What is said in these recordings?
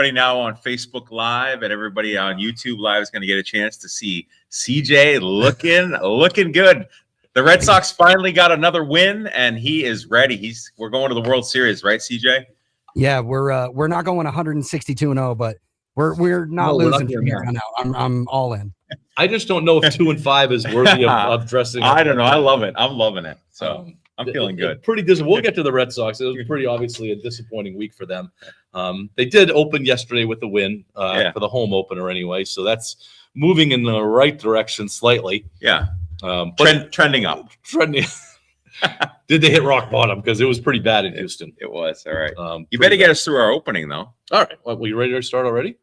now on Facebook Live and everybody on YouTube Live is going to get a chance to see CJ looking good. The Red Sox finally got another win, and he is ready. We're going to the World Series, right, CJ? Yeah, we're not going 162-0, but we're not losing from here on out. I'm all in. I just don't know if 2-5 is worthy of dressing. I don't know. I love it. I'm loving it. So I'm feeling good. Pretty disappointing. We'll get to the Red Sox. It was pretty obviously a disappointing week for them. They did open yesterday with a win for the home opener anyway, so that's moving in the right direction slightly. Yeah, trending up. Trending. Did they hit rock bottom? Because it was pretty bad in Houston. It was. All right. You better get us through our opening, though. All right. Well, were you ready to start already?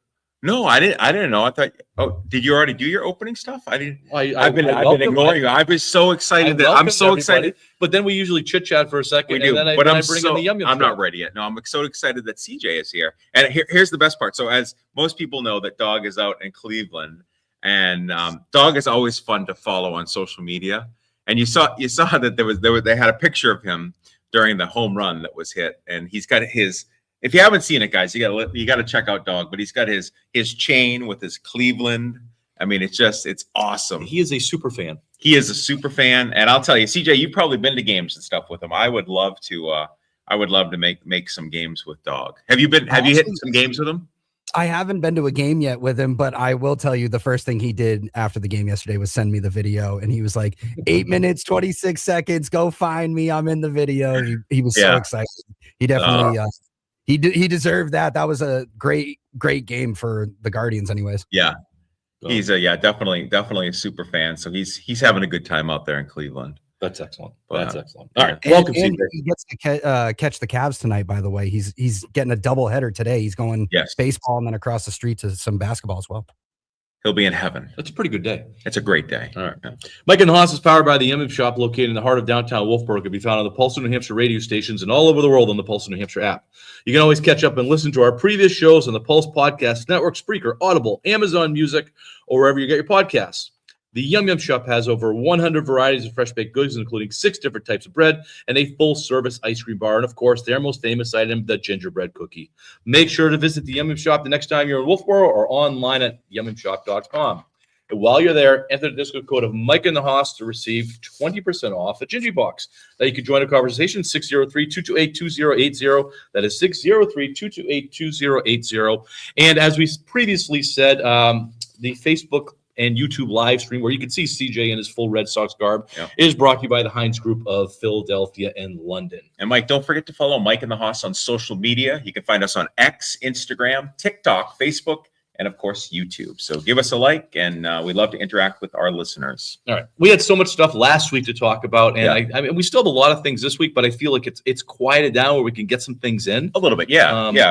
No, I didn't know. I thought. Oh, did you already do your opening stuff? I didn't. I've been ignoring you. I was so excited I'm so excited. But then we usually chit chat for a second. We do. And then but I bring in the Yum Yum. I'm not ready yet. No, I'm so excited that CJ is here. And here's the best part. So as most people know, that Dog is out in Cleveland, and Dog is always fun to follow on social media. And you saw that they had a picture of him during the home run that was hit, and he's got his. If you haven't seen it, guys, you got to check out Dog. But he's got his chain with his Cleveland. I mean, it's awesome. He is a super fan. He is a super fan, and I'll tell you, CJ, you've probably been to games and stuff with him. I would love to. I would love to make some games with Dog. Have you hit some games with him? I haven't been to a game yet with him, but I will tell you the first thing he did after the game yesterday was send me the video, and he was like, 8 minutes, 26 seconds, go find me. I'm in the video. He was so excited. He definitely he deserved that. That was a great game for the Guardians anyways. Yeah. He's definitely a super fan. So he's having a good time out there in Cleveland. That's excellent. That's excellent. All right. Welcome, CJ. He gets to catch the Cavs tonight, by the way. He's getting a double header today. He's going baseball and then across the street to some basketball as well. He'll be in heaven. That's a pretty good day. It's a great day. All right. Yeah. Mike and the Hoss is powered by the Yum Yum Shop, located in the heart of downtown Wolfboro. It can be found on the Pulse of New Hampshire radio stations and all over the world on the Pulse of New Hampshire app. You can always catch up and listen to our previous shows on the Pulse Podcast Network, Spreaker, Audible, Amazon Music, or wherever you get your podcasts. The Yum Yum Shop has over 100 varieties of fresh baked goods, including 6 different types of bread and a full-service ice cream bar. And, of course, their most famous item, the gingerbread cookie. Make sure to visit the Yum Yum Shop the next time you're in Wolfboro or online at yummyumshop.com. And while you're there, enter the discount code of Mike and the Hoss to receive 20% off a Gingy Box. Now you can join a conversation, 603-228-2080. That is 603-228-2080. And as we previously said, the Facebook and YouTube live stream where you can see CJ in his full Red Sox garb is brought to you by the Heinz Group of Philadelphia and London. And Mike, don't forget to follow Mike and the Hoss on social media. You can find us on X, Instagram, TikTok, Facebook, and of course, YouTube. So give us a like, and we'd love to interact with our listeners. All right. We had so much stuff last week to talk about, and I mean, we still have a lot of things this week, but I feel like it's quieted down where we can get some things in. A little bit,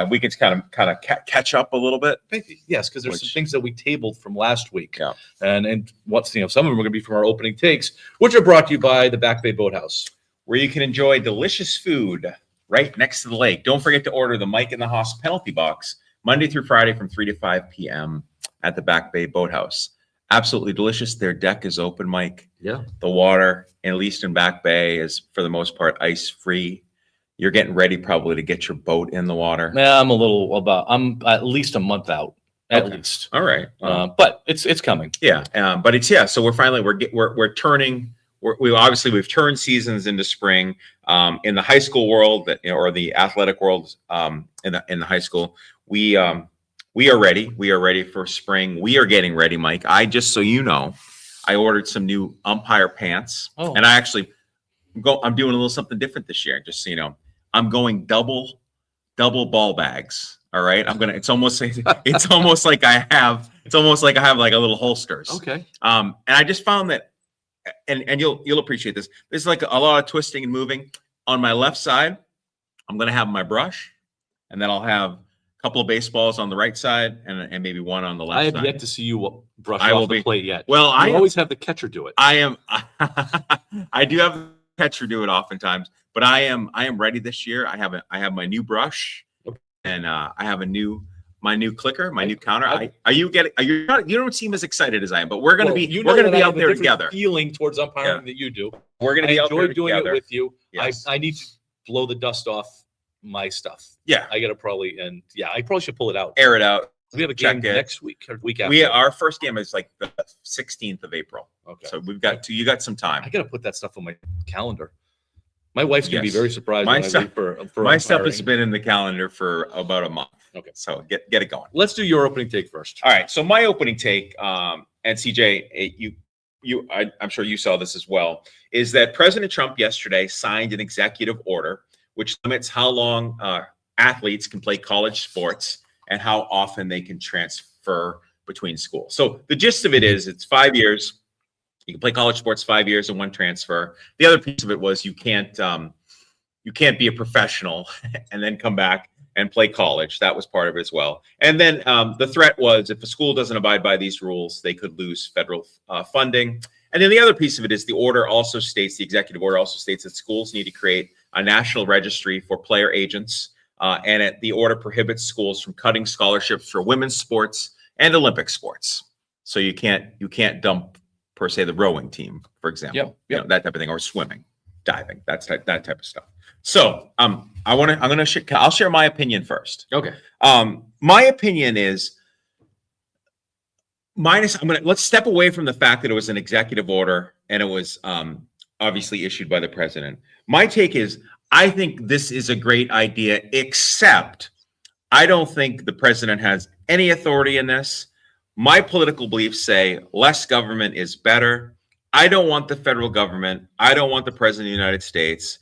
we can kind of catch up a little bit. Yes, because there's some things that we tabled from last week. Yeah. And what's some of them are going to be from our opening takes, which are brought to you by the Back Bay Boathouse, where you can enjoy delicious food right next to the lake. Don't forget to order the Mike and the Hoss penalty box Monday through Friday from 3 to 5 p.m. at the Back Bay Boathouse. Absolutely delicious. Their deck is open, Mike. Yeah. The water, at least in Back Bay, is for the most part ice-free. You're getting ready probably to get your boat in the water. Yeah, I'm at least a month out. At least. All right. But it's coming. Yeah. So we're turning. We've turned seasons into spring. In the high school world, or the athletic world, in the high school, we are ready. We are ready for spring. We are getting ready, Mike. Just so you know, I ordered some new umpire pants, and I'm doing a little something different this year. Just so you know, I'm going double ball bags. All right, it's almost like I have like a little holsters. Okay. And I just found that, and you'll appreciate this. There's like a lot of twisting and moving. On my left side, I'm gonna have my brush, and then I'll have a couple of baseballs on the right side, and maybe one on the left side. I have yet to see you brush off the plate yet. Well, I always have the catcher do it. I do have the catcher do it oftentimes, but I am ready this year. I have my new brush, and I have my new clicker, my new counter. You don't seem as excited as I am, but we're gonna be out there together. Feeling towards umpiring that you do. We're gonna be out there together. I enjoy doing it with you. Yes. I need to blow the dust off my stuff. Yeah. I got to probably, and yeah, I probably should pull it out. Air it out. We have a check game it. next week or the week after. Our first game is like the 16th of April. Okay. So you got some time. I got to put that stuff on my calendar. My wife's going to be Yes. very surprised My when I stuff- leave for My stuff has umpiring. been in the calendar for about a month. Okay. So get it going. Let's do your opening take first. All right. So my opening take, and CJ, I'm sure you saw this as well, is that President Trump yesterday signed an executive order which limits how long athletes can play college sports and how often they can transfer between schools. So the gist of it is it's 5 years. You can play college sports 5 years and one transfer. The other piece of it was you can't be a professional and then come back and play college. That was part of it as well. And then the threat was if a school doesn't abide by these rules, they could lose federal funding. And then the other piece of it is the executive order also states that schools need to create a national registry for player agents. The order prohibits schools from cutting scholarships for women's sports and Olympic sports. So you can't dump per se the rowing team, for example. Yep. You know, that type of thing, or swimming, diving, that type of stuff. So I'll share my opinion first. Okay. My opinion is let's step away from the fact that it was an executive order and it was obviously issued by the president. My take is I think this is a great idea, except I don't think the president has any authority in this. My political beliefs say less government is better. I don't want the federal government. I don't want the president of the United States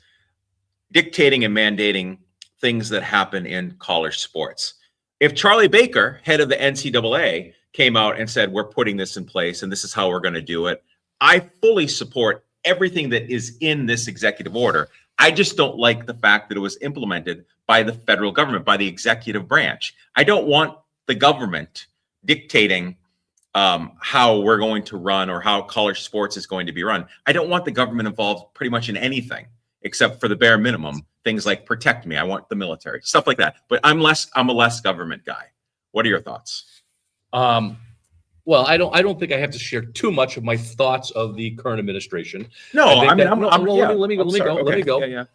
dictating and mandating things that happen in college sports. If Charlie Baker, head of the NCAA, came out and said, we're putting this in place and this is how we're going to do it, I fully support everything that is in this executive order. I just don't like the fact that it was implemented by the federal government, by the executive branch. I don't want the government dictating how we're going to run or how college sports is going to be run. I don't want the government involved pretty much in anything except for the bare minimum, things like protect me. I want the military, stuff like that. But I'm a less government guy. What are your thoughts? Well, I don't think I have to share too much of my thoughts of the current administration. No, Let me go. Yeah.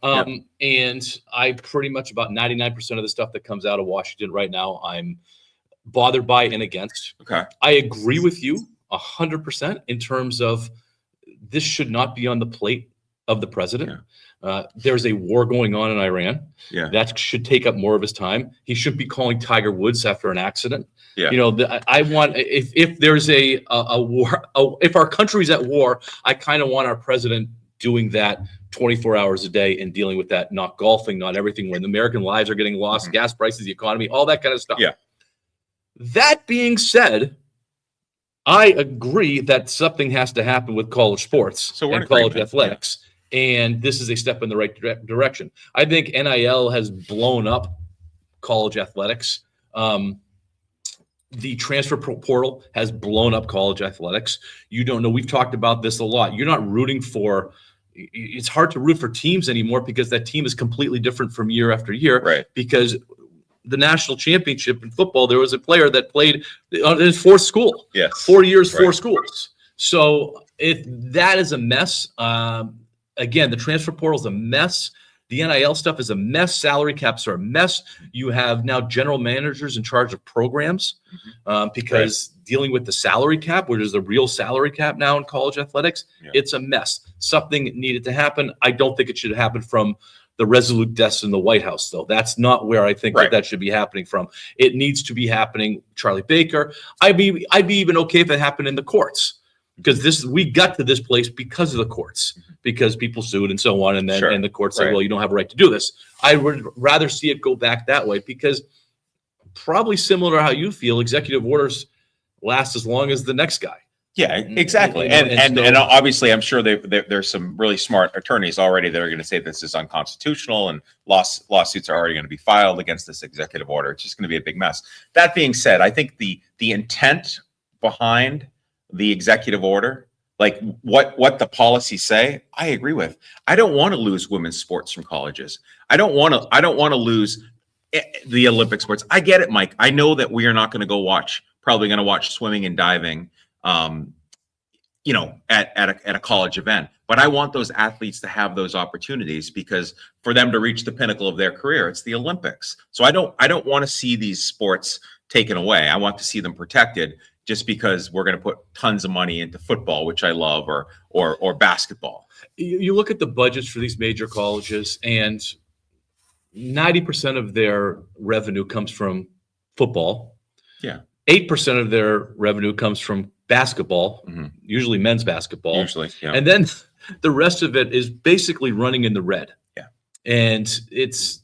And I pretty much about 99% of the stuff that comes out of Washington right now, I'm bothered by and against. Okay. I agree with you 100% in terms of this should not be on the plate of the president. There's a war going on in Iran. Yeah. That should take up more of his time. He shouldn't be calling Tiger Woods after an accident. Yeah. You know, I want, if there's a war, if our country's at war, I kind of want our president doing that 24 hours a day and dealing with that, not golfing, not everything, when American lives are getting lost, gas prices, the economy, all that kind of stuff. Yeah. That being said, I agree that something has to happen with college sports So we're in and college agreement. athletics. And this is a step in the right direction. I think NIL has blown up college athletics. The transfer portal has blown up college athletics. You don't know. We've talked about this a lot. You're not rooting for. It's hard to root for teams anymore because that team is completely different from year after year. Right. Because the national championship in football, there was a player that played in his fourth school. Yes. 4 years, Right. 4 schools. So if that is a mess, again, the transfer portal is a mess. The NIL stuff is a mess. Salary caps are a mess. You have now general managers in charge of programs because dealing with the salary cap, where there's a real salary cap now in college athletics, it's a mess. Something needed to happen. I don't think it should happen from the resolute desk in the White House, though. That's not where I think that should be happening from. It needs to be happening, Charlie Baker. I'd be even okay if it happened in the courts. Because we got to this place because of the courts, because people sued and so on, and then and the courts say, well, you don't have a right to do this. I would rather see it go back that way because probably similar to how you feel, executive orders last as long as the next guy. Yeah, exactly. And obviously, I'm sure there's some really smart attorneys already that are going to say this is unconstitutional, and lawsuits are already going to be filed against this executive order. It's just going to be a big mess. That being said, I think the intent behind the executive order, like what the policies say, I agree with. I don't want to lose women's sports from colleges. I don't want to lose the Olympic sports. I get it, Mike. I know that we are not going to probably going to watch swimming and diving at a college event. But I want those athletes to have those opportunities, because for them to reach the pinnacle of their career, it's the Olympics. So I don't want to see these sports taken away. I want to see them protected, just because we're going to put tons of money into football, which I love, or basketball. You look at the budgets for these major colleges, and 90% of their revenue comes from football. Yeah. 8% of their revenue comes from basketball, usually men's basketball. Usually, yeah. And then the rest of it is basically running in the red. Yeah. And it's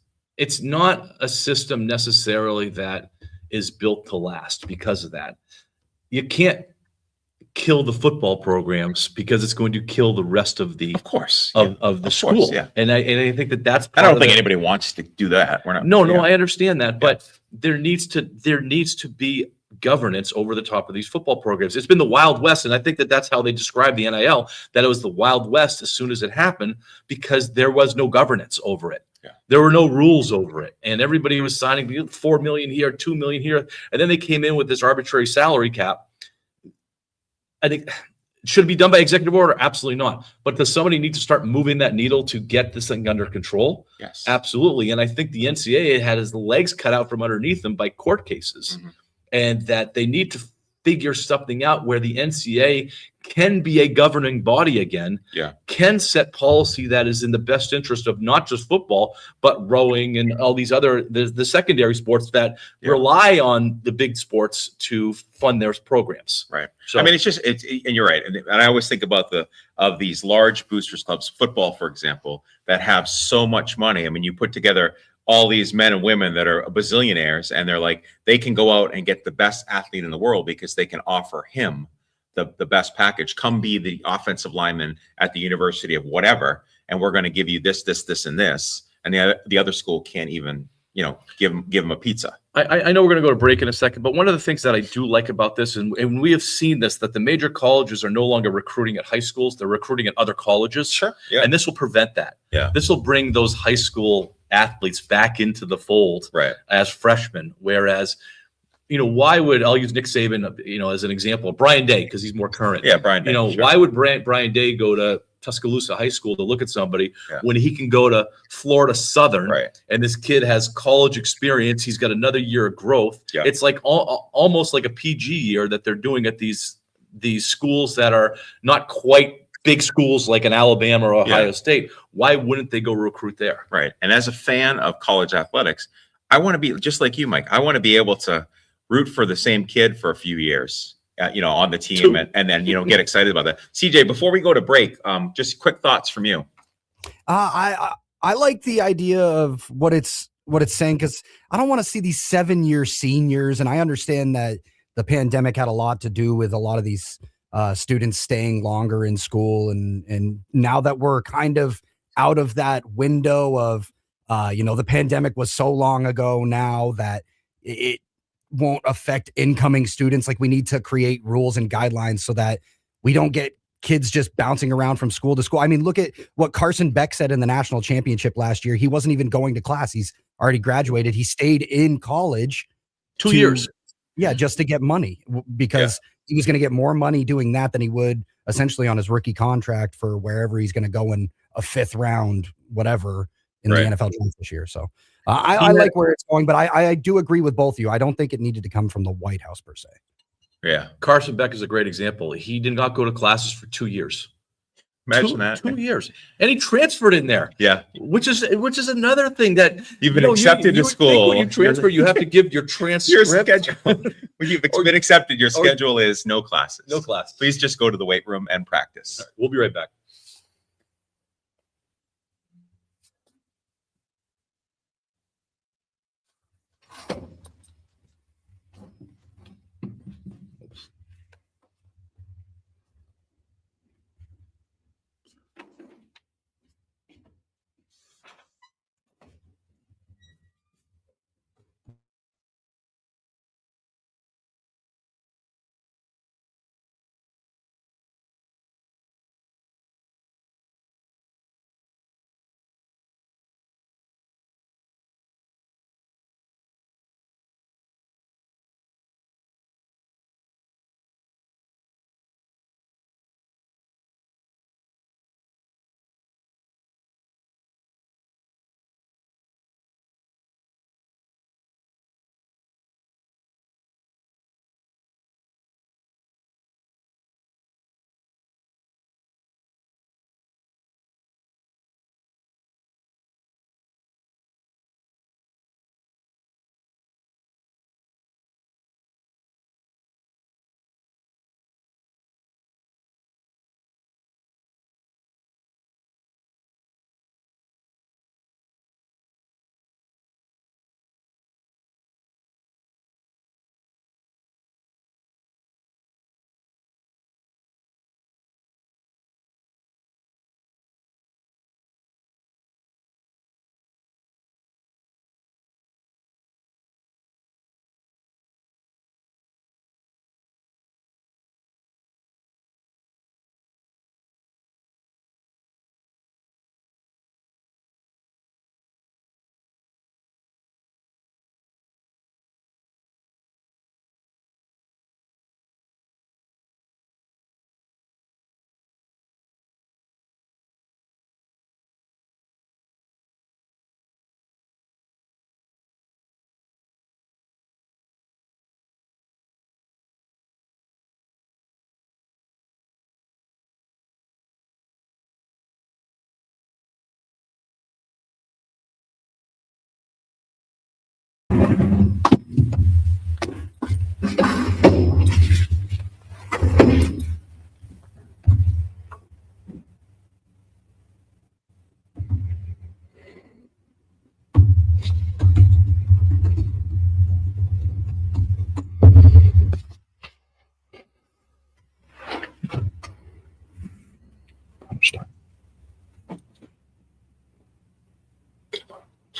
not a system necessarily that is built to last because of that. You can't kill the football programs, because it's going to kill the rest of the Of course. of the school. Yeah. And I think that's I don't think anybody wants to do that. We're not. No, yeah. I understand that, but there needs to be governance over the top of these football programs. It's been the Wild West, and I think that's how they describe the NIL, that it was the Wild West as soon as it happened, because there was no governance over it. Yeah. There were no rules over it, and everybody was signing $4 million here, $2 million here, and then they came in with this arbitrary salary cap. I think, should it be done by executive order? Absolutely not. But does somebody need to start moving that needle to get this thing under control? Yes. Absolutely. And I think the NCAA had his legs cut out from underneath them by court cases, and that they need to figure something out where the NCAA can be a governing body again, can set policy that is in the best interest of not just football, but rowing and all these other, the secondary sports that rely on the big sports to fund their programs. Right. So, I mean, and you're right. And I always think about of these large boosters clubs, football, for example, that have so much money. I mean, you put together all these men and women that are bazillionaires, and they're like, they can go out and get the best athlete in the world because they can offer him the best package. Come be the offensive lineman at the university of whatever, and we're going to give you this, and this. And the other school can't even, give him a pizza. I know we're going to go to break in a second, but one of the things that I do like about this, and we have seen this, that the major colleges are no longer recruiting at high schools, they're recruiting at other colleges. Sure. Yeah. And this will prevent that. Yeah. This will bring those high school athletes back into the fold as freshmen. Whereas, why would, I'll use Nick Saban, as an example, Brian Day, because he's more current. Yeah, Brian Day. Sure. Why would Brian Day go to Tuscaloosa High School to look at somebody when he can go to Florida Southern, and this kid has college experience? He's got another year of growth. Yeah. It's like almost like a PG year that they're doing at these schools that are not quite big schools like an Alabama or Ohio State. Why wouldn't they go recruit there? Right. And as a fan of college athletics, I want to be just like you, Mike. I want to be able to root for the same kid for a few years, on the team, and then, get excited about that. CJ, before we go to break, just quick thoughts from you. I like the idea of what it's saying, because I don't want to see these 7-year seniors. And I understand that the pandemic had a lot to do with a lot of these students staying longer in school. And now that we're kind of out of that window of, the pandemic was so long ago now that it won't affect incoming students. Like, we need to create rules and guidelines so that we don't get kids just bouncing around from school to school. I mean, look at what Carson Beck said in the national championship last year. He wasn't even going to class. He's already graduated. He stayed in college 2 years. Yeah, just to get money, because he was going to get more money doing that than he would essentially on his rookie contract for wherever he's going to go in a 5th round, whatever, in the NFL draft this year. So I like where it's going, but I do agree with both of you. I don't think it needed to come from the White House per se. Yeah. Carson Beck is a great example. He did not go to classes for 2 years. Imagine that. 2 years. And he transferred in there. Yeah. Which is another thing that you've been accepted to school. When you transfer, you have to give your transcript. Your schedule. When you've been accepted, your schedule is no classes. No classes. Please just go to the weight room and practice. Right, we'll be right back.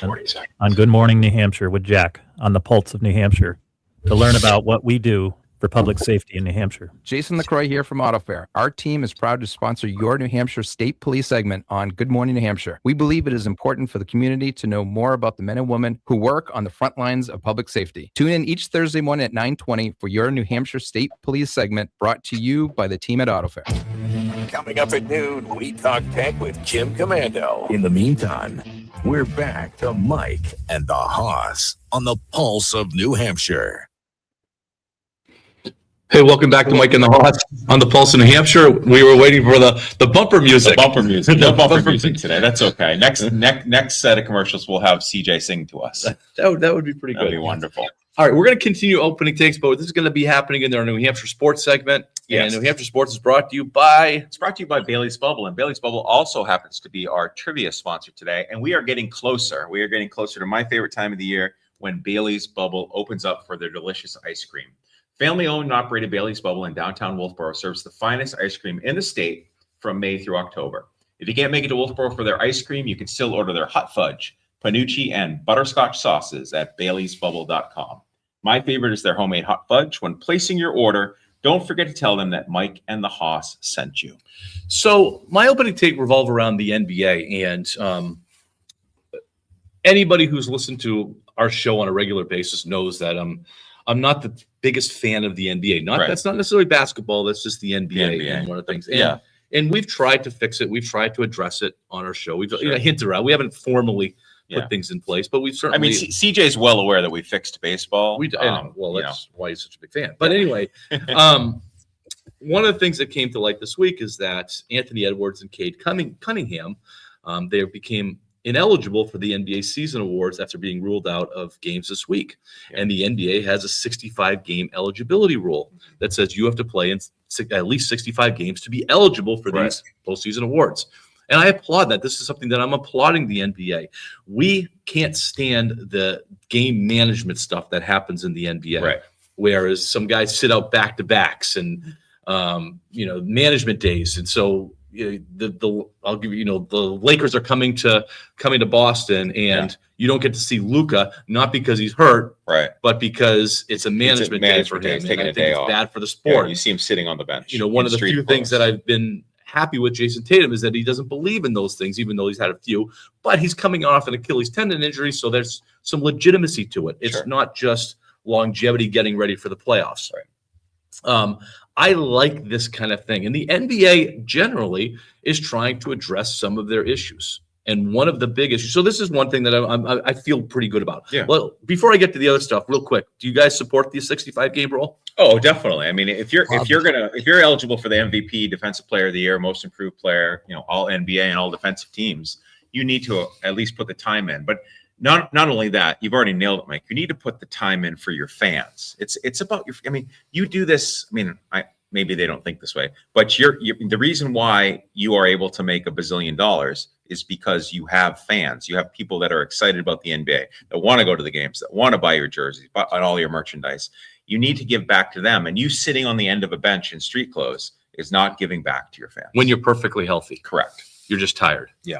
on Good Morning New Hampshire with Jack on the Pulse of New Hampshire to learn about what we do for public safety in New Hampshire. Jason LaCroix here from AutoFair. Our team is proud to sponsor your New Hampshire State Police segment on Good Morning New Hampshire. We believe it is important for the community to know more about the men and women who work on the front lines of public safety. Tune in each Thursday morning at 9:20 for your New Hampshire State Police segment brought to you by the team at AutoFair. Coming up at noon, we talk tech with Jim Commando. In the meantime, we're back to Mike and the Hoss on the Pulse of New Hampshire. Hey, welcome back to Mike and the Hoss on the Pulse of New Hampshire. We were waiting for the bumper music. The bumper music. No bumper music today. That's okay. Next set of commercials, we'll have CJ sing to us. That would be pretty good. That'd be wonderful. All right, we're going to continue opening takes, but this is going to be happening in our New Hampshire Sports segment. Yes. And New Hampshire Sports is brought to you by... It's brought to you by Bailey's Bubble, and Bailey's Bubble also happens to be our trivia sponsor today. And we are getting closer. We are getting closer to my favorite time of the year when Bailey's Bubble opens up for their delicious ice cream. Family-owned and operated Bailey's Bubble in downtown Wolfboro serves the finest ice cream in the state from May through October. If you can't make it to Wolfboro for their ice cream, you can still order their hot fudge, panucci, and butterscotch sauces at baileysbubble.com. My favorite is their homemade hot fudge. When placing your order, don't forget to tell them that Mike and the Hoss sent you. So my opening take revolve around the NBA, and anybody who's listened to our show on a regular basis knows that I'm not the biggest fan of the NBA. Right. That's not necessarily basketball. That's just the NBA. And one of the things. And, and we've tried to fix it. We've tried to address it on our show. We've hinted around. We haven't formally put things in place, but we've certainly. I mean, CJ's well aware that we fixed baseball. That's why he's such a big fan. But anyway, one of the things that came to light this week is that Anthony Edwards and Cade Cunningham, they became ineligible for the NBA season awards after being ruled out of games this week. Yeah. And the NBA has a 65-game eligibility rule that says you have to play in at least 65 games to be eligible for these postseason awards. And I applaud that. This is something that I'm applauding the NBA. We can't stand the game management stuff that happens in the NBA, whereas some guys sit out back-to-backs and management days. And so I'll give you, the Lakers are coming to Boston, and you don't get to see Luka, not because he's hurt, but because it's a management day for him. Taking a day off. It's bad for the sport. Yeah, you see him sitting on the bench. One of the few things that I've been happy with Jason Tatum is that he doesn't believe in those things, even though he's had a few. But he's coming off an Achilles tendon injury, so there's some legitimacy to it. It's not just longevity getting ready for the playoffs. I like this kind of thing. And the NBA generally is trying to address some of their issues. And one of the big issues. So this is one thing that I feel pretty good about. Yeah. Well, before I get to the other stuff, real quick, do you guys support the 65-game rule? Oh, definitely. I mean, if you're eligible for the MVP, Defensive Player of the Year, Most Improved Player, all NBA and all defensive teams, you need to at least put the time in. But not only that, you've already nailed it, Mike. You need to put the time in for your fans. It's about your. I mean, you do this. I mean, maybe they don't think this way, but the reason why you are able to make $1 bazillion is because you have fans. You have people that are excited about the NBA, that want to go to the games, that want to buy your jerseys, buy all your merchandise. You need to give back to them. And you sitting on the end of a bench in street clothes is not giving back to your fans. When you're perfectly healthy. Correct. You're just tired. Yeah.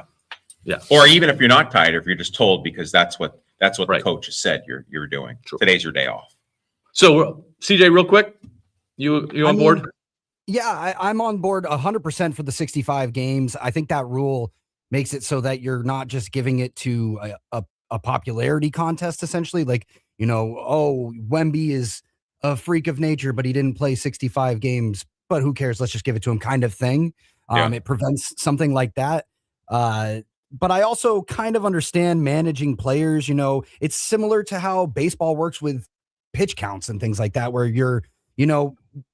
Or even if you're not tired, if you're just told because that's what the coach has said you're doing. True. Today's your day off. So CJ, real quick, you on board? Yeah, I'm on board 100% for the 65 games. I think that rule makes it so that you're not just giving it to a popularity contest, essentially. Like, Wemby is a freak of nature, but he didn't play 65 games, but who cares? Let's just give it to him kind of thing. It prevents something like that. But I also kind of understand managing players. It's similar to how baseball works with pitch counts and things like that, where you're,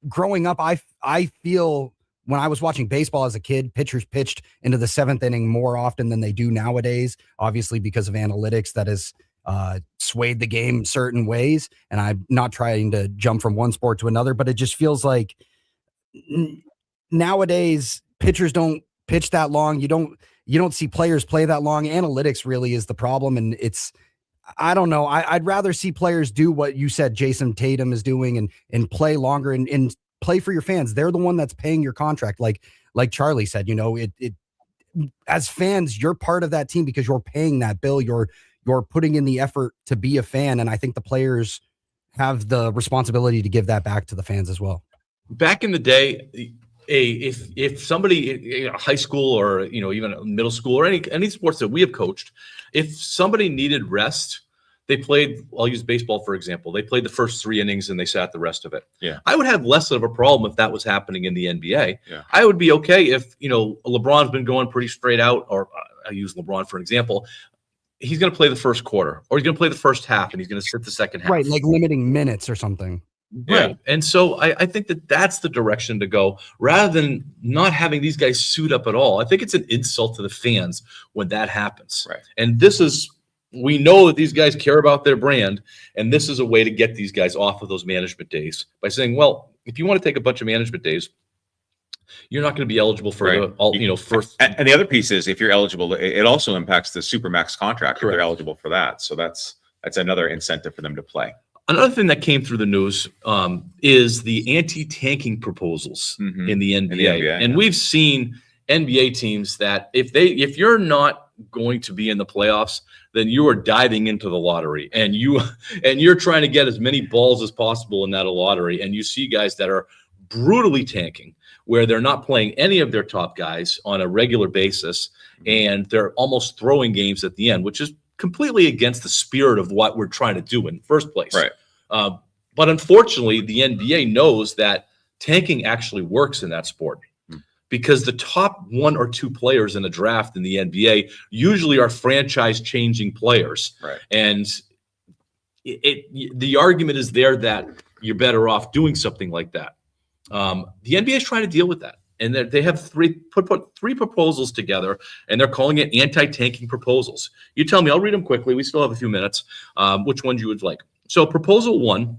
growing up, I feel when I was watching baseball as a kid, pitchers pitched into the 7th inning more often than they do nowadays, obviously because of analytics that has swayed the game certain ways. And I'm not trying to jump from one sport to another, but it just feels like nowadays pitchers don't pitch that long. You don't see players play that long. Analytics really is the problem. And I don't know. I'd rather see players do what you said Jason Tatum is doing and play longer and play for your fans. They're the one that's paying your contract. Like Charlie said, as fans, you're part of that team because you're paying that bill. you're putting in the effort to be a fan. And I think the players have the responsibility to give that back to the fans as well. Back in the day, if somebody, high school or even middle school or any sports that we have coached, if somebody needed rest, they played. I'll use baseball for example. They played the first 3 innings and they sat the rest of it. Yeah. I would have less of a problem if that was happening in the NBA. Yeah. I would be okay if LeBron's been going pretty straight out, or I use LeBron for an example. He's going to play the first quarter, or he's going to play the first half, and he's going to sit the second half. Right, like limiting minutes or something. Right. Yeah. And so I think that's the direction to go, rather than not having these guys suit up at all. I think it's an insult to the fans when that happens. Right. And we know that these guys care about their brand, and this is a way to get these guys off of those management days by saying, well, if you want to take a bunch of management days, you're not going to be eligible for Right. first. And the other piece is, if you're eligible, it also impacts the Supermax contract if Correct. they're eligible for that. So that's another incentive for them to play. Another thing that came through the news is the anti-tanking proposals Mhm. in the NBA. NBA, And yeah. we've seen NBA teams that if you're not going to be in the playoffs, then you are diving into the lottery, and you're trying to get as many balls as possible in that lottery. And you see guys that are brutally tanking, where they're not playing any of their top guys on a regular basis, and they're almost throwing games at the end, which is completely against the spirit of what we're trying to do in the first place. Right. But unfortunately, the NBA knows that tanking actually works in that sport, because the top 1 or 2 players in the draft in the NBA usually are franchise-changing players. Right. And the argument is there that you're better off doing something like that. The NBA is trying to deal with that. And they have put 3 proposals together, and they're calling it anti-tanking proposals. You tell me, I'll read them quickly. We still have a few minutes. Which ones you would like? So proposal 1,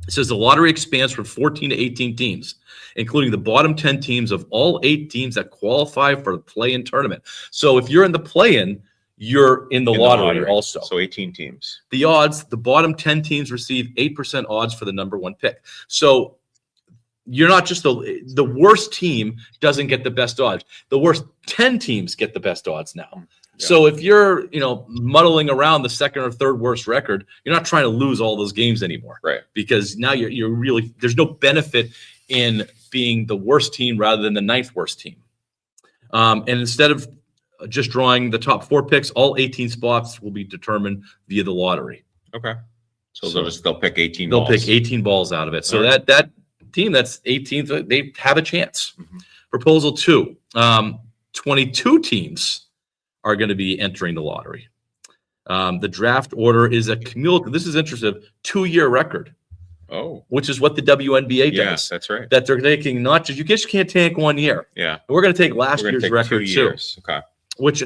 it says the lottery expands from 14 to 18 teams, including the bottom 10 teams of all 8 teams that qualify for the play-in tournament. So if you're in the play-in, you're in the lottery also. So 18 teams. The odds, the bottom 10 teams receive 8% odds for the number 1 pick. So you're not just the worst team doesn't get the best odds. The worst 10 teams get the best odds now. Yeah. So if you're, muddling around the second or third worst record, you're not trying to lose all those games anymore. Right. Because now you're really, there's no benefit in being the worst team rather than the 9th worst team. And instead of just drawing the top 4 picks, all 18 spots will be determined via the lottery. Okay. So they'll pick 18 They'll balls. pick 18 balls out of it. So All right. that team that's 18th, they have a chance. Mhm. Proposal 2, 22 teams are going to be entering the lottery. The draft order is a cumulative, this is interesting, 2-year record, Oh, which is what the WNBA yes, does. that's right. That they're taking not just, you just can't take 1 year. Yeah. We're going to take last We're going year's to take 2 record too, years. Okay. which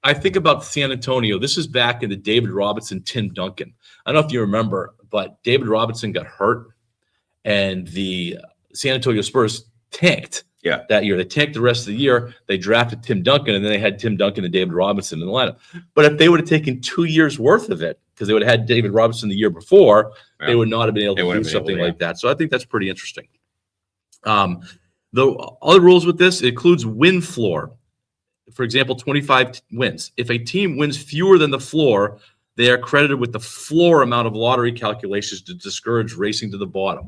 I think about San Antonio. This is back in the David Robinson, Tim Duncan. I don't know if you remember, but David Robinson got hurt, and the San Antonio Spurs tanked that year. They tanked the rest of the year. They drafted Tim Duncan, and then they had Tim Duncan and David Robinson in the lineup. But if they would have taken 2 years worth of it, because they would have had David Robinson the year before, they would not have been able to do something like that. So I think that's pretty interesting. The other rules with this, it includes win floor. For example, 25 wins. If a team wins fewer than the floor, they are credited with the floor amount of lottery calculations to discourage racing to the bottom.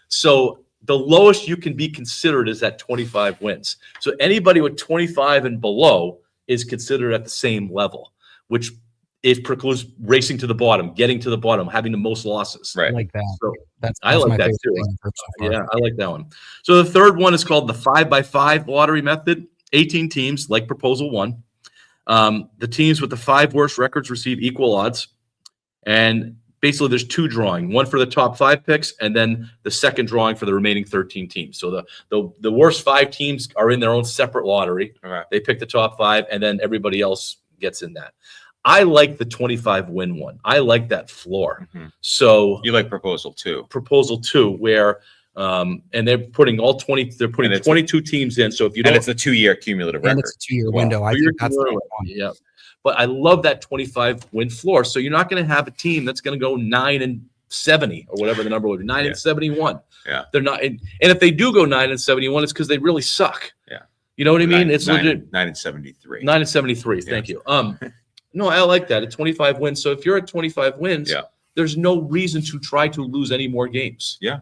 So the lowest you can be considered is at 25 wins. So anybody with 25 and below is considered at the same level, which it precludes racing to the bottom, getting to the bottom, having the most losses. Right. I like that. So I like my that favorite too. thing I've heard so far. Yeah, I like that one. So the third one is called the 5x5 lottery method. 18 teams, like proposal 1. The teams with the 5 worst records receive equal odds. And basically there's 2 drawing, one for the top 5 picks, and then the second drawing for the remaining 13 teams. So the worst 5 teams are in their own separate lottery. Okay. They pick the top 5, and then everybody else gets in that. I like the 25 win one. I like that floor. Mhm. So You like proposal 2. proposal 2, where and they're putting all 20, they're putting And it's- 22 teams in. So if you And don't, it's a 2-year cumulative And record. it's a 2-year Wow. window. I you're think that's the doing right it. one. Yeah. But I love that 25 win floor. So you're not going to have a team that's going to go 9-70 or whatever the number would be, 9-71. Yeah. They're not. And if they do go 9-71, it's because they really suck. Yeah. You know what I mean? It's legit. 9-73. 9-73. Thank you. No, I like that. At 25 wins. So if you're at 25 wins, Yeah. there's no reason to try to lose any more games. Yeah.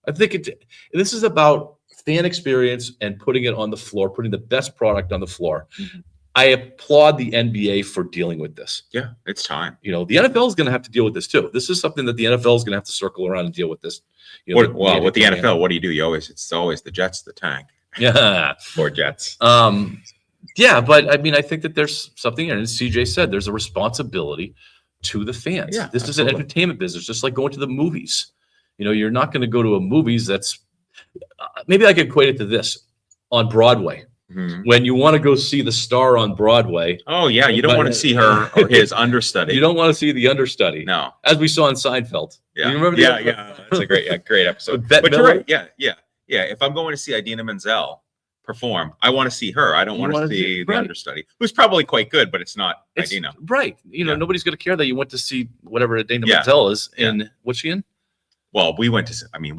I think this is about fan experience and putting it on the floor, putting the best product on the floor. Mhm. I applaud the NBA for dealing with this. Yeah, it's time. You know, the NFL is going to have to deal with this too. This is something that the NFL is going to have to circle around and deal with this. You know, Well, with the NFL, what do? It's always the Jets, the tank, Yeah. or Jets. Yeah, but I mean, I think that there's something, and as CJ said, there's a responsibility to the fans. Yeah, This is an absolutely. entertainment business, just like going to the movies. You know, you're not going to go to a movies that's maybe I could equate it to this on Broadway. Mhm. When you want to go see the star on Broadway, Oh yeah, you don't But- want to see her or his understudy. you don't want to see the understudy, No. as we saw in Seinfeld. Yeah. You remember? Yeah, yeah. That's a great episode. With Bette But you're Midler? right. Yeah. If I'm going to see Idina Menzel perform, I want to see her. I don't You want to wanna see see- the right. understudy, who's probably quite good, but it's not It's- Idina. Right. You know, Yeah. nobody's going to care that you went to see whatever Dana Yeah. Menzel is in. What's she in? Well, we went to. I mean,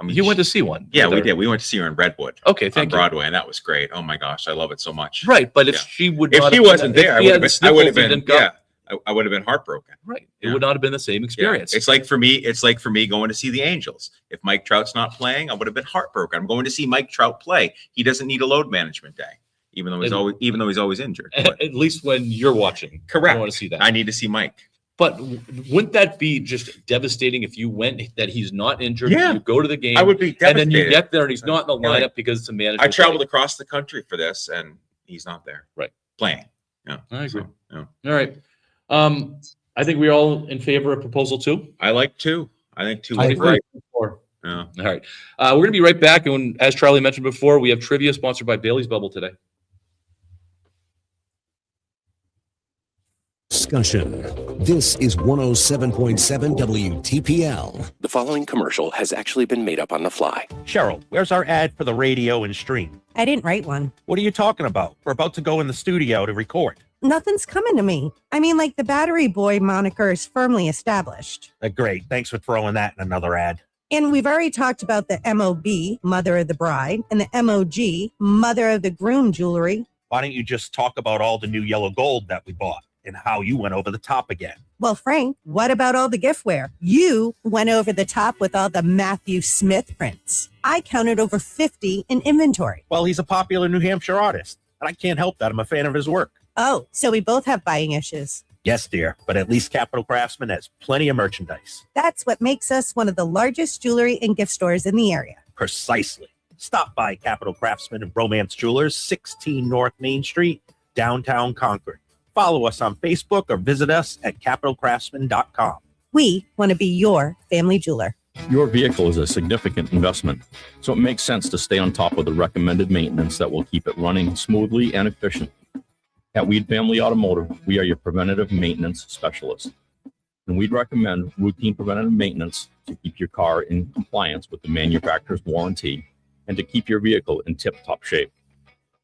You went to see one. Yeah, with we her. did. We went to see her in Redwood Okay, on thank you. Broadway, and that was great. Oh my gosh, I love it so much. Right, but if Yeah. she would If not she have been- wasn't if there, I she would had have the been. I would have sniffles been. and didn't go- I would have been heartbroken. Right. It Yeah. would not have been the same Yeah. experience. It's like for me. It's like for me going to see the Angels. If Mike Trout's not playing, I would have been heartbroken. I'm going to see Mike Trout play. He doesn't need a load management day, even though he's always injured. But At least when you're watching. Correct. I want to see that. I need to see Mike. But wouldn't that be just devastating if you went that he's not injured? Yeah. You go to the game I would be and devastated. then you get there and he's not in the Yeah, lineup like- because it's a manager. I traveled across the country for this, and he's not there. Right. Playing. Yeah. I agree. So, yeah. All right. I think we're all in favor of proposal 2. I like two. I think two I is agree. right. Or Yeah. all right. We're going to be right back. And as Charlie mentioned before, we have trivia sponsored by Bailey's Bubble today. Discussion. This is 107.7 WTPL. The following commercial has actually been made up on the fly. Cheryl, where's our ad for the radio and stream? I didn't write one. What are you talking about? We're about to go in the studio to record. Nothing's coming to me. I mean, like the Battery Boy moniker is firmly established. Great. Thanks for throwing that in another ad. And we've already talked about the MOB, Mother of the Bride, and the MOG, Mother of the Groom jewelry. Why don't you just talk about all the new yellow gold that we bought and how you went over the top again? Well, Frank, what about all the giftware? You went over the top with all the Matthew Smith prints. I counted over 50 in inventory. Well, he's a popular New Hampshire artist, and I can't help that. I'm a fan of his work. Oh, so we both have buying issues. Yes, dear, but at least Capital Craftsman has plenty of merchandise. That's what makes us one of the largest jewelry and gift stores in the area. Precisely. Stop by Capital Craftsman and Romance Jewelers, 16 North Main Street, downtown Concord. Follow us on Facebook or visit us at capitalcraftsman.com. We want to be your family jeweler. Your vehicle is a significant investment, so it makes sense to stay on top of the recommended maintenance that will keep it running smoothly and efficiently. At Weed Family Automotive, we are your preventative maintenance specialist, and we'd recommend routine preventative maintenance to keep your car in compliance with the manufacturer's warranty and to keep your vehicle in tip-top shape.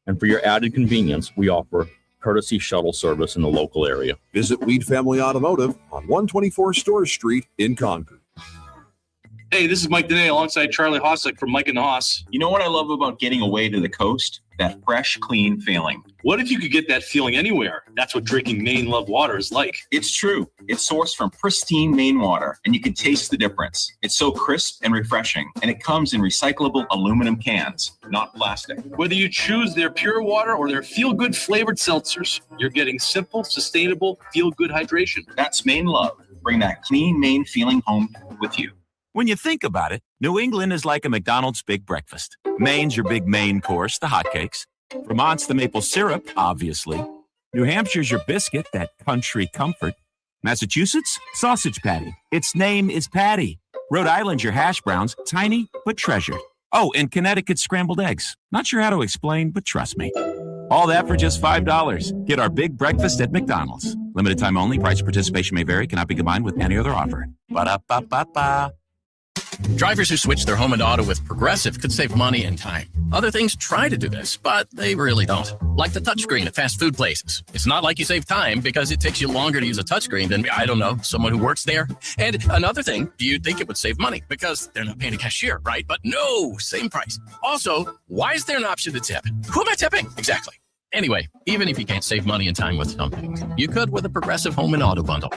And for your added convenience, we offer courtesy shuttle service in the local area. Visit Weed Family Automotive on 124 Storrs Street in Concord. Hey, this is Mike today alongside Charlie Hossack from Mike and Hoss. You know what I love about getting away to the coast? That fresh, clean feeling. What if you could get that feeling anywhere? That's what drinking Maine Love water is like. It's true. It's sourced from pristine Maine water, and you can taste the difference. It's so crisp and refreshing, and it comes in recyclable aluminum cans, not plastic. Whether you choose their pure water or their feel-good flavored seltzers, you're getting simple, sustainable, feel-good hydration. That's Maine Love. Bring that clean Maine feeling home with you. When you think about it, New England is like a McDonald's big breakfast. Maine's your big main course, the hotcakes. Vermont's the maple syrup, obviously. New Hampshire's your biscuit, that country comfort. Massachusetts, sausage patty. Its name is Patty. Rhode Island's your hash browns, tiny but treasured. Oh, and Connecticut's scrambled eggs. Not sure how to explain, but trust me. All that for just $5. Get our big breakfast at McDonald's. Limited time only. Price participation may vary. Cannot be combined with any other offer. Ba-da-ba-ba-ba. Drivers who switch their home and auto with Progressive could save money and time. Other things try to do this, but they really don't. Like the touchscreen at fast food places. It's not like you save time because it takes you longer to use a touchscreen than, I don't know, someone who works there. And another thing, do you think it would save money? Because they're not paying a cashier, right? But no, same price. Also, why is there an option to tip? Who am I tipping? Exactly. Anyway, even if you can't save money and time with something, you could with a Progressive Home and Auto Bundle.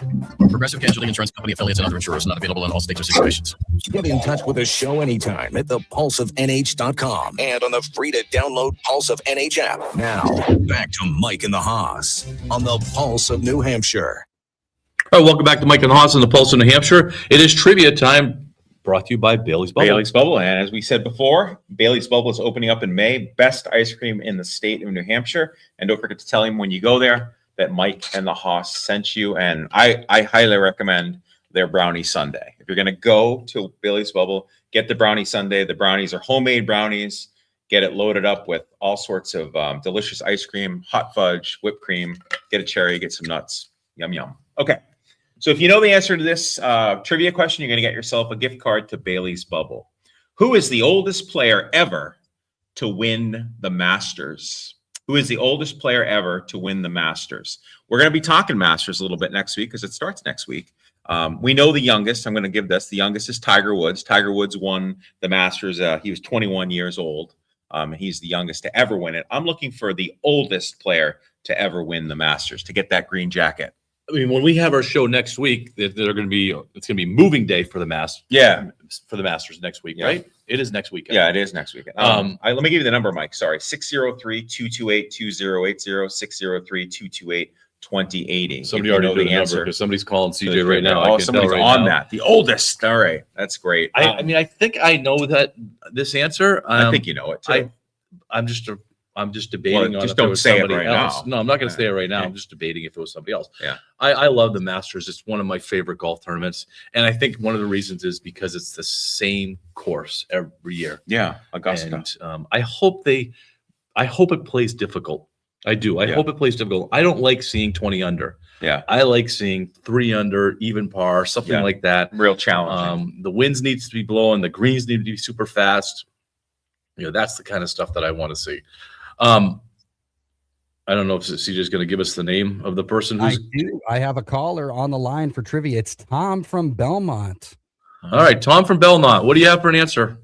Progressive Casualty Insurance Company affiliates and other insurers, not available in all states or situations. Get in touch with the show anytime at thepulseofnh.com and on the free-to-download Pulse of NH app. Now, back to Mike and the Haas on the Pulse of New Hampshire. All right, welcome back to Mike and Haas on the Pulse of New Hampshire. It is trivia time, brought to you by Bailey's Bubble. Bailey's Bubble. And as we said before, Bailey's Bubble is opening up in May. Best ice cream in the state of New Hampshire. And don't forget to tell him when you go there that Mike and the Haas sent you. And I highly recommend their brownie sundae. If you're going to go to Bailey's Bubble, get the brownie sundae. The brownies are homemade brownies. Get it loaded up with all sorts of delicious ice cream, hot fudge, whipped cream. Get a cherry, get some nuts. Yum, yum. Okay. So if you know the answer to this trivia question, you're going to get yourself a gift card to Bailey's Bubble. Who is the oldest player ever to win the Masters? Who is the oldest player ever to win the Masters? We're going to be talking Masters a little bit next week because it starts next week. We know the youngest. I'm going to give this. The youngest is Tiger Woods. Tiger Woods won the Masters. He was 21 years old. And he's the youngest to ever win it. I'm looking for the oldest player to ever win the Masters to get that green jacket. I mean, when we have our show next week, it's going to be moving day for the Masters. Yeah, for the Masters next week, Yeah. right? It is next weekend. Yeah, it is next weekend. Let me give you the number, Mike. Sorry, 603-228-2080, 603-228-2080. Somebody already know the answer because somebody's calling CJ right now. Oh, I can somebody's tell right on now. that. The oldest. All right, that's great. I mean, I think I know this answer. I think you know it too. I'm just debating Well, on just if there don't was say it somebody right else. now. No, I'm not going to Okay. say it right now. Okay. I'm just debating if it was somebody else. Yeah. I love the Masters. It's one of my favorite golf tournaments, and I think one of the reasons is because it's the same course every year. Yeah, Augusta. And I hope it plays difficult. I do. I hope it plays difficult. I don't like seeing 20 under. Yeah, I like seeing 3 under, even par, something Yeah. like that. real challenging. The winds needs to be blowing, the greens need to be super fast. That's the kind of stuff that I want to see. I don't know if CJ's going to give us the name of the person I who's. do. I have a caller on the line for trivia. It's Tom from Belmont. All right, Tom from Belmont. What do you have for an answer?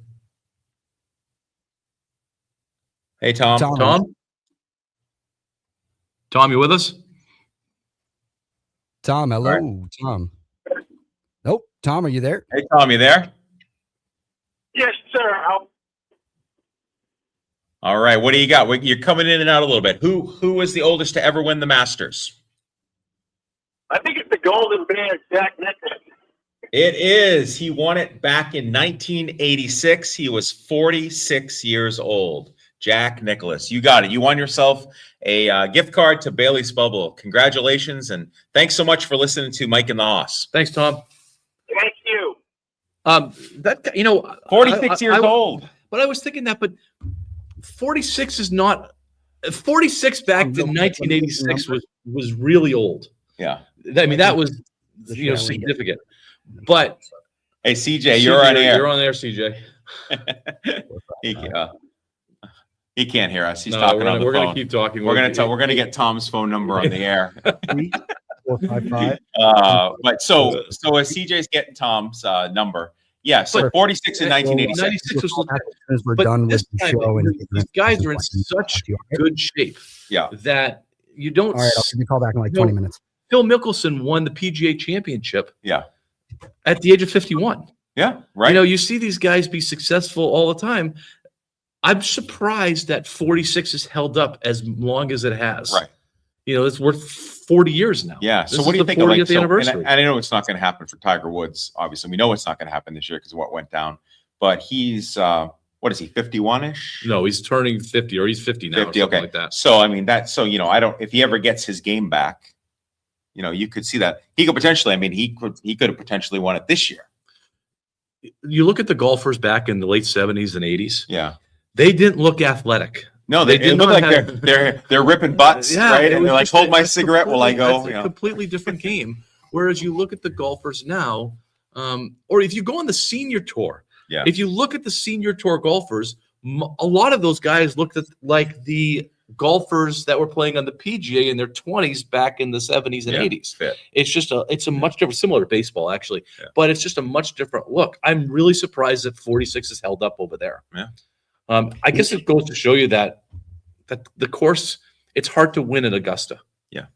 Hey, Tom. Tom, you with us? Tom, hello, All Tom. Nope. Tom, are you there? Hey, Tom, you there? Yes, sir. All right. What do you got? You're coming in and out a little bit. Who was the oldest to ever win the Masters? I think it's the Golden Bear, Jack Nicklaus. It is. He won it back in 1986. He was 46 years old. Jack Nicklaus. You got it. You won yourself a gift card to Bailey's Bubble. Congratulations. And thanks so much for listening to Mike and the Haas. Thanks, Tom. Thank you. 46 years old. But I was thinking that, but 46 is not 46 back in 1986 was really old. Yeah. I mean, that was significant. But hey, CJ, you're on air. You're on air, CJ. He can't hear us. He's No, talking on the phone. we're gonna keep talking. We're gonna get Tom's phone number on the air. 455. But so as CJ's getting Tom's number, yeah. So But- 46 in 1986. 96 was As we're but done this with the time, show, and these guys are in such good shape Yeah. that you don't. All right, I'll give you a call back in like 20 minutes. Phil Mickelson won the PGA Championship. Yeah. At the age of 51. Yeah. Right. You see these guys be successful all the time. I'm surprised that 46 is held up as long as it has. Right. It's worth 40 years now. Yeah. This So is what do you the think of 40th and anniversary. I know it's not going to happen for Tiger Woods. Obviously, we know it's not going to happen this year because of what went down. But he's what is he, 51-ish? No, he's turning 50 or he's 50 now. 50. Or something Okay. like that. So I mean I don't. If he ever gets his game back, you could see that he could potentially. I mean, he could have potentially won it this year. You look at the golfers back in the late 70s and 80s. Yeah. They didn't look athletic. No, they did look not like have- they're ripping butts, right? it And was they're like, just hold my it's cigarette while I go. It's a completely different game. Whereas you look at the golfers now, or if you go on the senior tour, Yeah. if you look at the senior tour golfers, a lot of those guys looked like the golfers that were playing on the PGA in their 20s back in the 70s and 80s. Fit. It's a much different, similar to baseball actually, but it's just a much different look. I'm really surprised that 46 is held up over there. Yeah. I guess it goes to show you that the course, It's hard to win at Augusta. Yeah.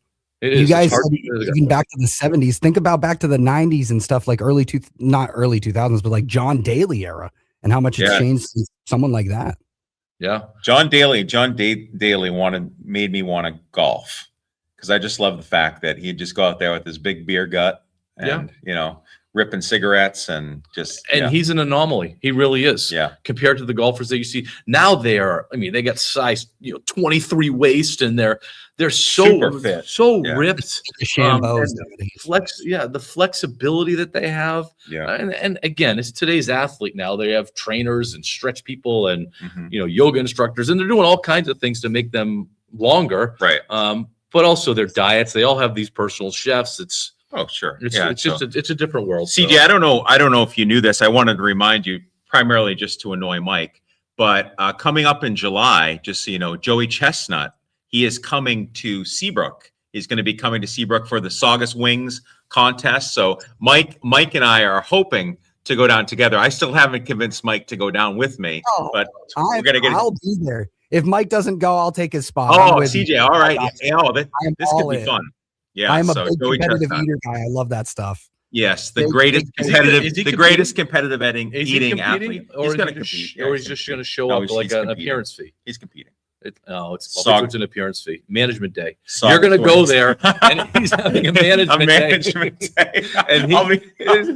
It You is. guys It's hard said to win at even Augusta. back to the 70s. Think about back to the 90s and stuff like not early 2000s, but like John Daly era and how much it's Yeah. changed since someone like that. Yeah. John Daly made me want to golf because I just love the fact that he'd just go out there with his big beer gut and ripping cigarettes and just He's an anomaly. He really is. Yeah. Compared to the golfers that you see now, they got size 23 waist, and they're so Super fit. so Yeah. ripped. Shambos and the flexibility that they have. Yeah. And again, it's today's athlete now. They have trainers and stretch people and Mhm. yoga instructors, and they're doing all kinds of things to make them longer. Right. But also their diets. They all have these personal chefs. It's sure. it's Yeah, just it's a different world. CJ, I don't know if you knew this. I wanted to remind you primarily just to annoy Mike, but coming up in July, just so you know, Joey Chestnut, he is coming to Seabrook. He's going to be coming to Seabrook for the Saugus Wings contest. So Mike and I are hoping to go down together. I still haven't convinced Mike to go down with me, but we're going to get. I'll be there. If Mike doesn't go, I'll take his spot. Oh, I'm with CJ, you. all right. I got Yeah, this could all be in. fun. Yeah, I'm a so big Joey competitive Chestnut. eater guy. I love that stuff. Yes, the Big- greatest big- competitive, Is he the greatest competitive eating Is he competing, athlete. or He's is going he to just, compete. or Yeah, he's just going to show No, up he's like an competing. appearance fee? He's competing. It's Sog- it's an appearance fee. Management day. Saugus You're going to go Wings. there, and he's having a management, day. And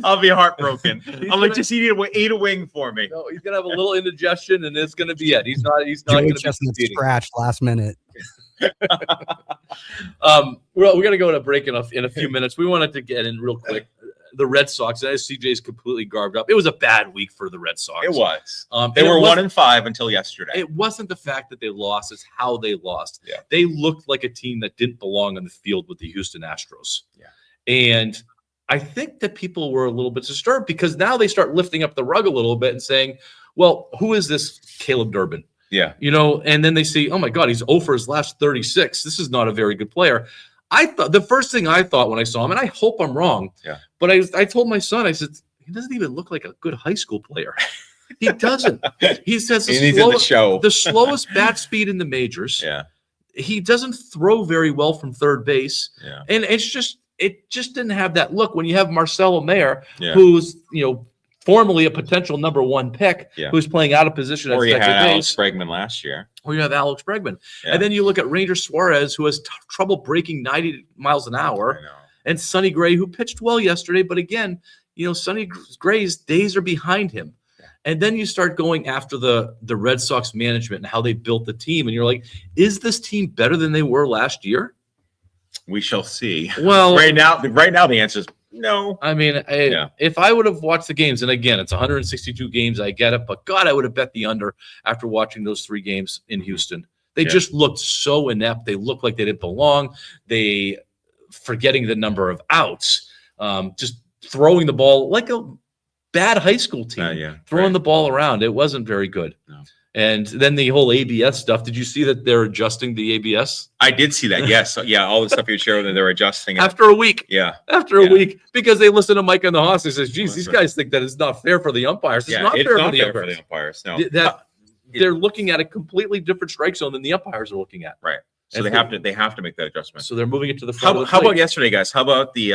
I'll be heartbroken. I'm like, gonna- just eat a wing for me. No, he's going to have a little indigestion, and it's going to be it. He's not Joey going to be Chestnut competing. scratched last minute. We're going to go to break in a few minutes. We wanted to get in real quick. The Red Sox, as CJ's completely garbed up. It was a bad week for the Red Sox. It was. and They it were wasn't- 1-5 until yesterday. It wasn't the fact that they lost; it's how they lost. Yeah. They looked like a team that didn't belong on the field with the Houston Astros. Yeah. And I think that people were a little bit disturbed because now they start lifting up the rug a little bit and saying, "Well, who is this Caleb Durbin?" Yeah. And then they see, "Oh my God, he's 0 for his last 36. This is not a very good player." I thought the first thing I thought when I saw him, and I hope I'm wrong, Yeah. but I told my son, I said, he doesn't even look like a good high school player. He doesn't. He has He needs it to show. the slowest bat speed in the majors. Yeah. He doesn't throw very well from third base. Yeah. And it just didn't have that look when you have Marcelo Mayer, Yeah. who's, formerly a potential number 1 pick, Yeah. who's playing out of position at Or you had second Alex base. Bregman last year. Or you have Alex Bregman. Yeah. And then you look at Ranger Suarez, who has trouble breaking 90 miles an hour, I know. and Sonny Gray, who pitched well yesterday. But again, Sonny Gray's days are behind him. And then you start going after the Red Sox management and how they built the team. And you're like, is this team better than they were last year? We shall see. Well, Right now, the answer is no. I mean, if I would have watched the games, and again, it's 162 games, I get it, but God, I would have bet the under after watching those 3 games in Houston. They Yeah. just looked so inept. They looked like they didn't belong. They forgetting the number of outs, just throwing the ball like a bad high school team, throwing the ball around. It wasn't very good. No. And then the whole ABS stuff. Did you see that they're adjusting the ABS I did see that. Yes. Yeah. All the stuff you showed that they're adjusting. it. after a week? Yeah. After a week, because they listen to Mike and the Hoss. He says, geez, these Listen. guys think that it's not fair for the umpires. It's Yeah. not It's fair not for the fair for umpires. the umpires. No. That they're looking at a completely different strike zone than the umpires are looking at. Right. So And they have to make that adjustment. So they're moving it to the front. How of the plate. about yesterday, guys? How about the?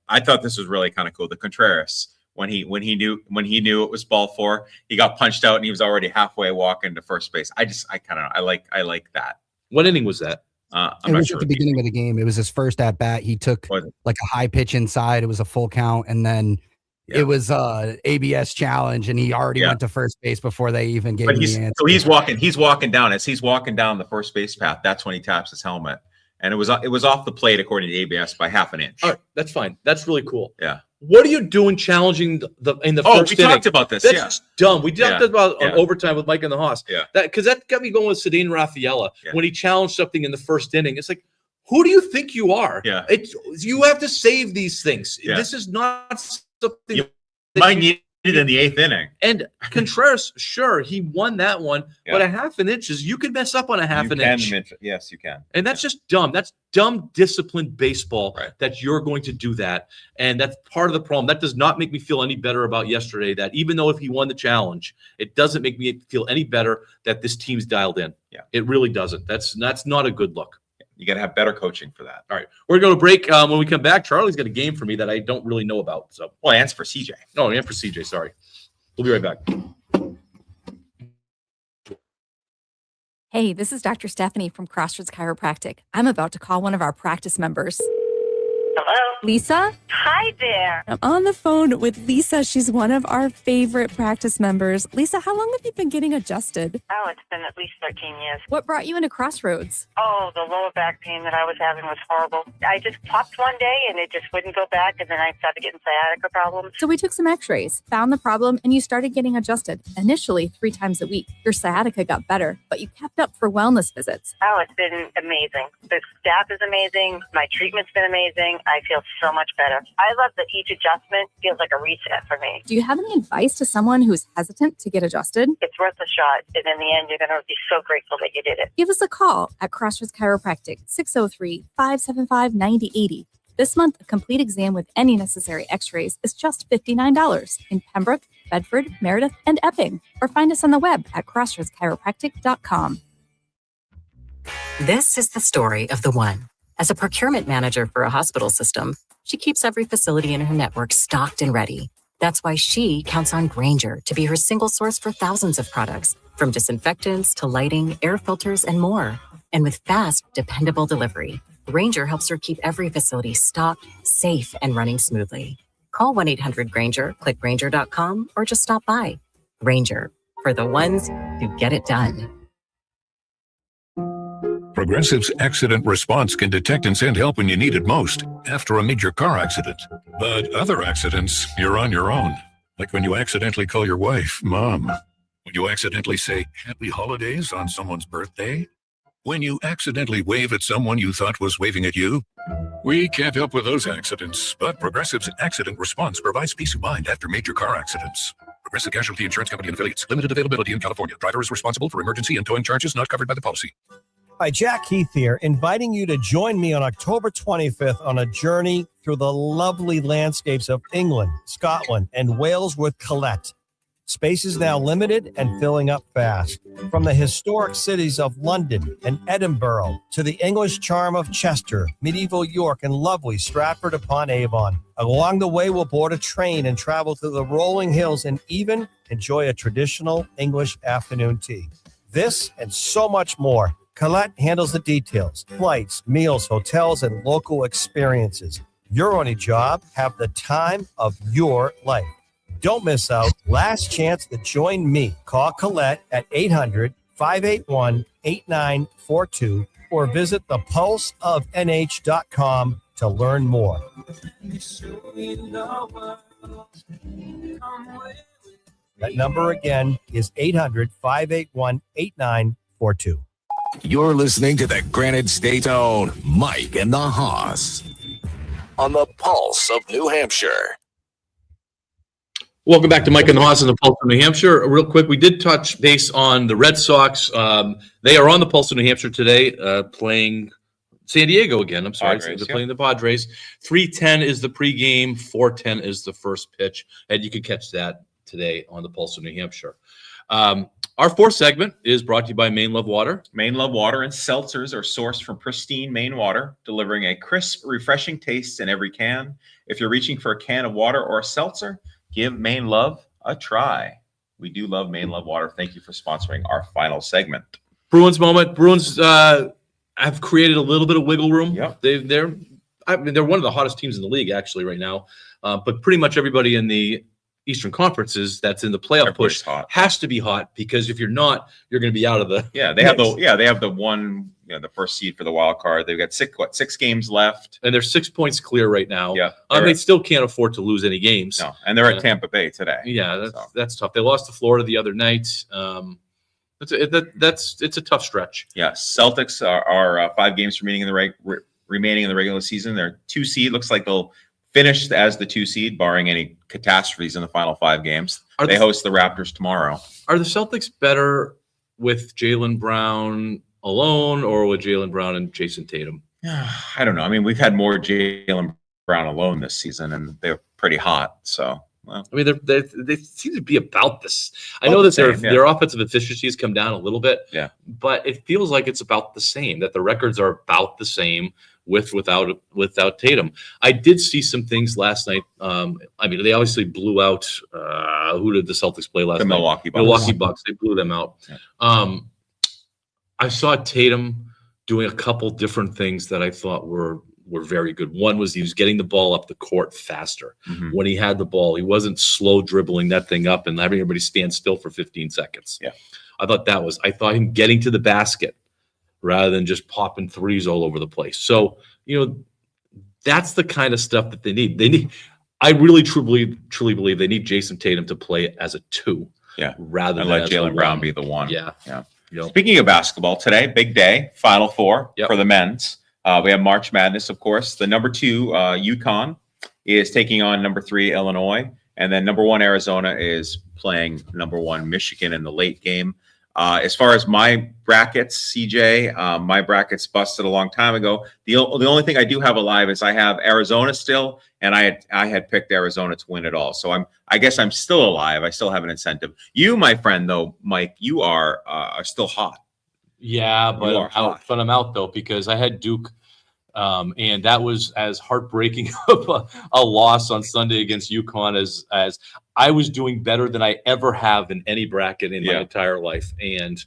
I thought this was really kind of cool. The Contreras when he knew it was ball 4, he got punched out and he was already halfway walking to first base. I kind of I like that. What inning was that? I'm It not was sure. at the beginning of the game. It was his first at bat. He took Was it? like a high pitch inside. It was a full count, and then Yeah. it was ABS challenge, and he already Yeah. went to first base before they even gave But him the answer. he's walking down. As he's walking down the first base path, that's when he taps his helmet, and it was off the plate according to ABS by half an inch. All right, that's fine. That's really cool. Yeah. What are you doing challenging in the Oh, first we inning? talked about this. That's Yeah. just dumb. We talked Yeah. about on Yeah. overtime with Mike and the Hoss. Yeah. Because that got me going with Cedane Rafaela Yeah. when he challenged something in the first inning. It's like, who do you think you are? Yeah. You have to save these things. Yeah. This is not something. You might need it in the 8th inning. And Contreras, sure, he won that one, but Yeah. a half an inch is you can mess up on a half You an can inch. mention- Yes, you can. And that's just dumb. That's dumb, disciplined baseball Right. that you're going to do that. And that's part of the problem. That does not make me feel any better about yesterday. That even though if he won the challenge, it doesn't make me feel any better that this team's dialed in. Yeah. It really doesn't. That's not a good look. You got to have better coaching for that. All right, we're going to go to break. When we come back, Charlie's got a game for me that I don't really know about. So, well, and for CJ. No, and for CJ. Sorry, we'll be right back. Hey, this is Dr. Stephanie from Crossroads Chiropractic. I'm about to call one of our practice members. Hello? Lisa? Hi there. I'm on the phone with Lisa. She's one of our favorite practice members. Lisa, how long have you been getting adjusted? Oh, it's been at least 13 years. What brought you into Crossroads? Oh, the lower back pain that I was having was horrible. I just popped one day and it just wouldn't go back, and then I started getting sciatica problems. So we took some x-rays, found the problem, and you started getting adjusted. Initially 3 times a week. Your sciatica got better, but you kept up for wellness visits. Oh, it's been amazing. The staff is amazing. My treatment's been amazing. I feel so much better. I love that each adjustment feels like a reset for me. Do you have any advice to someone who's hesitant to get adjusted? It's worth a shot, and in the end, you're going to be so grateful that you did it. Give us a call at Crossroads Chiropractic, 603-575-9080. This month, a complete exam with any necessary x-rays is just $59 in Pembroke, Bedford, Meredith, and Epping. Or find us on the web at crossroadschiropractic.com. This is the story of the one. As a procurement manager for a hospital system, she keeps every facility in her network stocked and ready. That's why she counts on Grainger to be her single source for thousands of products, from disinfectants to lighting, air filters, and more. And with fast, dependable delivery, Grainger helps her keep every facility stocked, safe, and running smoothly. Call 1-800-GRAINGER, click Grainger.com, or just stop by. Grainger, for the ones who get it done. Progressive's accident response can detect and send help when you need it most after a major car accident. But other accidents, you're on your own. Like when you accidentally call your wife Mom. When you accidentally say Happy Holidays on someone's birthday. When you accidentally wave at someone you thought was waving at you. We can't help with those accidents, but Progressive's accident response provides peace of mind after major car accidents. Progressive Casualty Insurance Company and Affiliates. Limited availability in California. Driver is responsible for emergency and towing charges not covered by the policy. Hi, Jack Heath here, inviting you to join me on October 25th on a journey through the lovely landscapes of England, Scotland, and Wales with Colette. Space is now limited and filling up fast. From the historic cities of London and Edinburgh to the English charm of Chester, medieval York, and lovely Stratford-upon-Avon. Along the way, we'll board a train and travel through the rolling hills and even enjoy a traditional English afternoon tea. This and so much more. Colette handles the details, flights, meals, hotels, and local experiences. Your only job, have the time of your life. Don't miss out. Last chance to join me. Call Colette at 800-581-8942 or visit thepulseofnh.com to learn more. That number again is 800-581-8942. You're listening to the Granite State's own Mike and the Hoss on the Pulse of New Hampshire. Welcome back to Mike and the Hoss on the Pulse of New Hampshire. Real quick, we did touch base on the Red Sox. They are on the Pulse of New Hampshire today, playing San Diego again. I'm sorry, Padres, they're playing the Padres. 3:10 is the pregame, 4:10 is the first pitch, and you can catch that today on the Pulse of New Hampshire. Our fourth segment is brought to you by Maine Love Water. Maine Love Water and seltzers are sourced from pristine Maine water, delivering a crisp, refreshing taste in every can. If you're reaching for a can of water or a seltzer, give Maine Love a try. We do love Maine Love Water. Thank you for sponsoring our final segment. Bruins moment. Bruins have created a little bit of wiggle room. Yep. They're one of the hottest teams in the league actually right now. But pretty much everybody in the Eastern Conferences that's in the playoff push has to be hot, because if you're not, you're going to be out of the. They have the one, the first seed for the wild card. They've got six games left, and they're 6 points clear right now. Yeah, they still can't afford to lose any games. No, and they're at Tampa Bay today. Yeah, that's tough. They lost to Florida the other night. It's a tough stretch. Yeah, Celtics are 5 games remaining in the regular season. They're 2 seed. Looks like they'll finish as the 2 seed, barring any catastrophes in the final 5 games. They host the Raptors tomorrow. Are the Celtics better with Jaylen Brown alone or with Jaylen Brown and Jason Tatum? I don't know. I mean, we've had more Jaylen Brown alone this season, and they're pretty hot. So Wow. I mean, they seem to be about this. I About know the that same, yeah. their offensive efficiency has come down a little bit. Yeah. But it feels like it's about the same, that the records are about the same without Tatum. I did see some things last night. I mean, they obviously blew out who did the Celtics play last The night? Milwaukee Bucks. Milwaukee Bucks. They blew them out. Yeah. I saw Tatum doing a couple different things that I thought were very good. One was he was getting the ball up the court faster. Mhm. When he had the ball, he wasn't slow dribbling that thing up and having everybody stand still for 15 seconds. Yeah. I thought him getting to the basket rather than just popping threes all over the place. So, that's the kind of stuff that they need. I really truly believe they need Jason Tatum to play as a 2. Yeah. Rather And than let as a Jaylen Brown 1. be the 1. Yeah. Yeah. Yep. Speaking of basketball, today, big day, Final Four for the men's. We have March Madness, of course. The number 2, UConn, is taking on number 3, Illinois. And then number 1, Arizona, is playing number 1, Michigan in the late game. As far as my brackets, CJ, my brackets busted a long time ago. The only thing I do have alive is I have Arizona still, and I had picked Arizona to win it all. So I guess I'm still alive. I still have an incentive. You, my friend, though, Mike, you are still hot. Yeah, You but are I'm out though because I had Duke, and that was as heartbreaking of a loss on Sunday against UConn as I was doing better than I ever have in any bracket in my entire life. And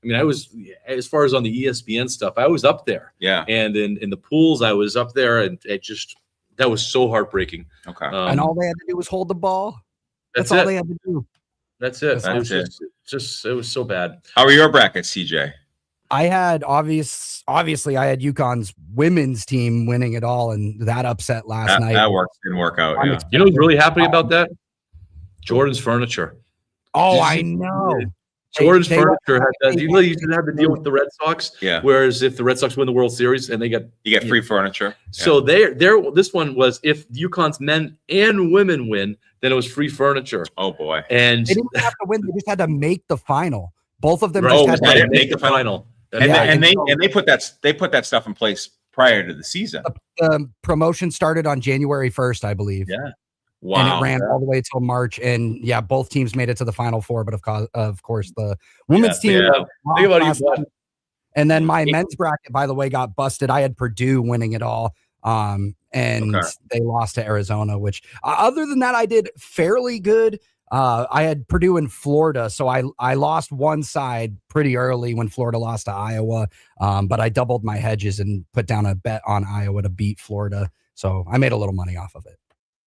I mean, I was, as far as on the ESPN stuff, I was up there. Yeah. And in the pools, I was up there, and that was so heartbreaking. Okay. And all they had to do was hold the ball. That's That's all it. they had to do. That's it. That's It was so bad. How are your brackets, CJ? I had obviously I had UConn's women's team winning it all, and that upset last night. That didn't work out. Yeah. You know who's really happy about that? Jordan's Furniture. Oh, I know. Jordan's They- Furniture had that. You used to have to deal with the Red Sox. Yeah. Whereas if the Red Sox win the World Series and you get free furniture. So this one was if UConn's men and women win, then it was free furniture. Oh boy. And They didn't have to win; they just had to make the final. Both of them Right. just Oh, had they to didn't make the final. And, Yeah, and so they put that stuff in place prior to the season. the promotion started on January 1st, I believe. Yeah. And Wow. it ran all the way till March. And yeah, both teams made it to the Final Four, but of course the women's team. Yeah. lost Think about last you. night. And then my men's bracket, by the way, got busted. I had Purdue winning it all. And Okay. they lost to Arizona, which other than that, I did fairly good. I had Purdue and Florida, so I lost one side pretty early when Florida lost to Iowa, but I doubled my hedges and put down a bet on Iowa to beat Florida, so I made a little money off of it.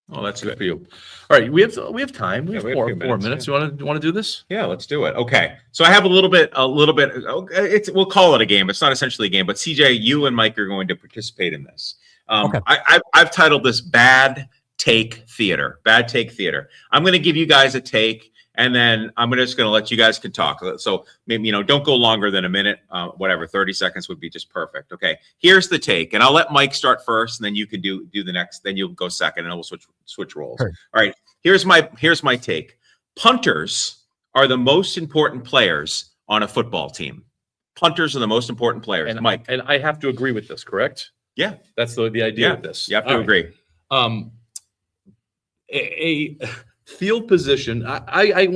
Oh, that's Good good. for you. All right, we have time. We have we have a four few minutes, minutes. You want to do this? Yeah, let's do it. Okay. So I have a little bit. We'll call it a game. It's not essentially a game, but CJ, you and Mike are going to participate in this. Okay. I've titled this Bad Take Theater. Bad Take Theater. I'm going to give you guys a take, and then I'm just going to let you guys can talk. So maybe, don't go longer than a minute. Whatever, 30 seconds would be just perfect. Okay. Here's the take, and I'll let Mike start first, and then you can do the next. Then you'll go second, and we'll switch roles. Sure. All right. Here's my take. Punters are the most important players on a football team. Punters are the most important players. And Mike. and I have to agree with this, correct? Yeah. That's the idea Yeah. with this. You have to All right. agree. A field position. I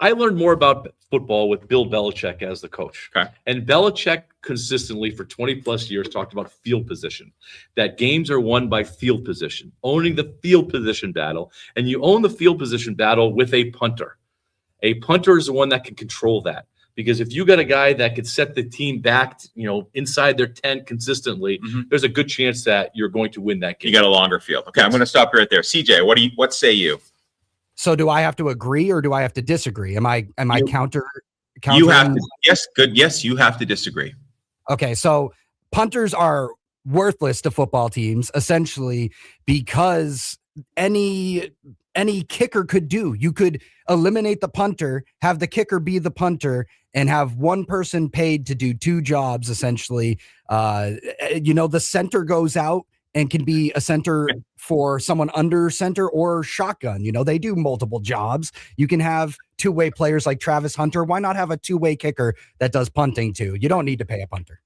learned more about football with Bill Belichick as the coach. Okay. And Belichick consistently for 20 plus years talked about field position, that games are won by field position, owning the field position battle. And you own the field position battle with a punter. A punter is the one that can control that. Because if you got a guy that could set the team back, inside their 10 consistently, there's a good chance that you're going to win that game. You got a longer field. Okay, I'm going to stop you right there. CJ, what say you? So do I have to agree or do I have to disagree? Am I counter? You have countering? to. Yes, good. Yes, you have to disagree. Okay, so punters are worthless to football teams essentially because any kicker could do. You could eliminate the punter, have the kicker be the punter, and have one person paid to do two jobs essentially. The center goes out and can be a center for someone under center or shotgun. They do multiple jobs. You can have two-way players like Travis Hunter. Why not have a two-way kicker that does punting too? You don't need to pay a punter.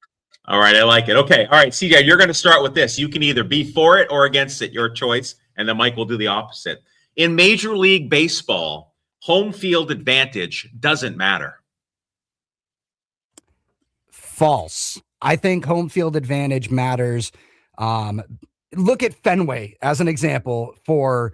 All right, I like it. Okay, all right, CJ, you're going to start with this. You can either be for it or against it, your choice, and then Mike will do the opposite. In Major League Baseball, home field advantage doesn't matter. False. I think home field advantage matters. Look at Fenway as an example for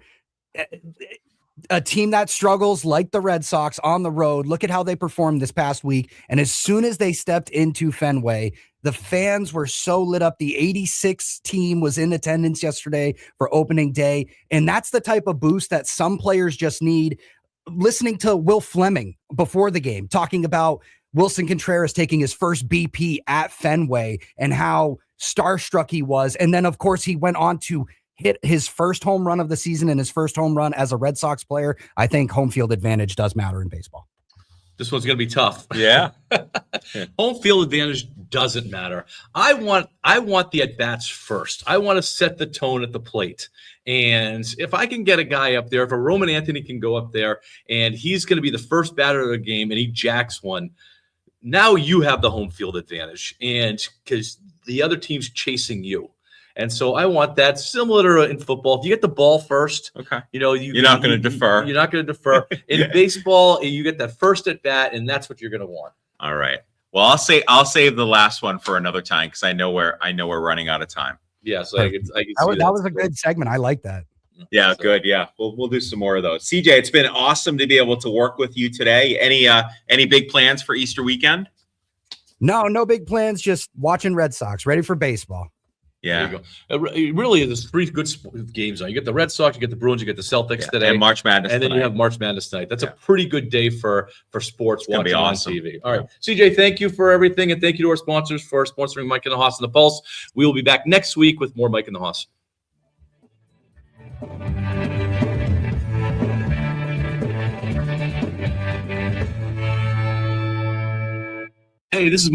a team that struggles like the Red Sox on the road. Look at how they performed this past week. And as soon as they stepped into Fenway, the fans were so lit up. The 86 team was in attendance yesterday for opening day. And that's the type of boost that some players just need. Listening to Will Fleming before the game, talking about Wilson Contreras taking his first BP at Fenway and how starstruck he was. And then, of course, he went on to hit his first home run of the season and his first home run as a Red Sox player. I think home field advantage does matter in baseball. This one's going to be tough. Yeah. Home field advantage doesn't matter. I want the at-bats first. I want to set the tone at the plate. And if I can get a guy up there, if a Roman Anthony can go up there and he's going to be the first batter of the game and he jacks one, now you have the home field advantage, and because the other team's chasing you. And so I want that, similar to in football. If you get the ball first, okay, you're not going to defer. You're not going to defer. In baseball, you get that first at bat, and that's what you're going to want. All right. Well, I'll save the last one for another time because I know we're running out of time. Yeah, so I can see that was a good segment. I like that. Yeah, good. Yeah, we'll do some more of those. CJ, it's been awesome to be able to work with you today. Any big plans for Easter weekend? No big plans. Just watching Red Sox, ready for baseball. Yeah, there you go. It really, there's three good games on. You get the Red Sox, you get the Bruins, you get the Celtics today, and March Madness, and then tonight. You have March Madness tonight. That's a pretty good day for sports watching awesome. on TV. All right, CJ, thank you for everything, and thank you to our sponsors for sponsoring Mike and the Hoss and the Pulse. We will be back next week with more Mike and the Hoss. Hey, this is Mike.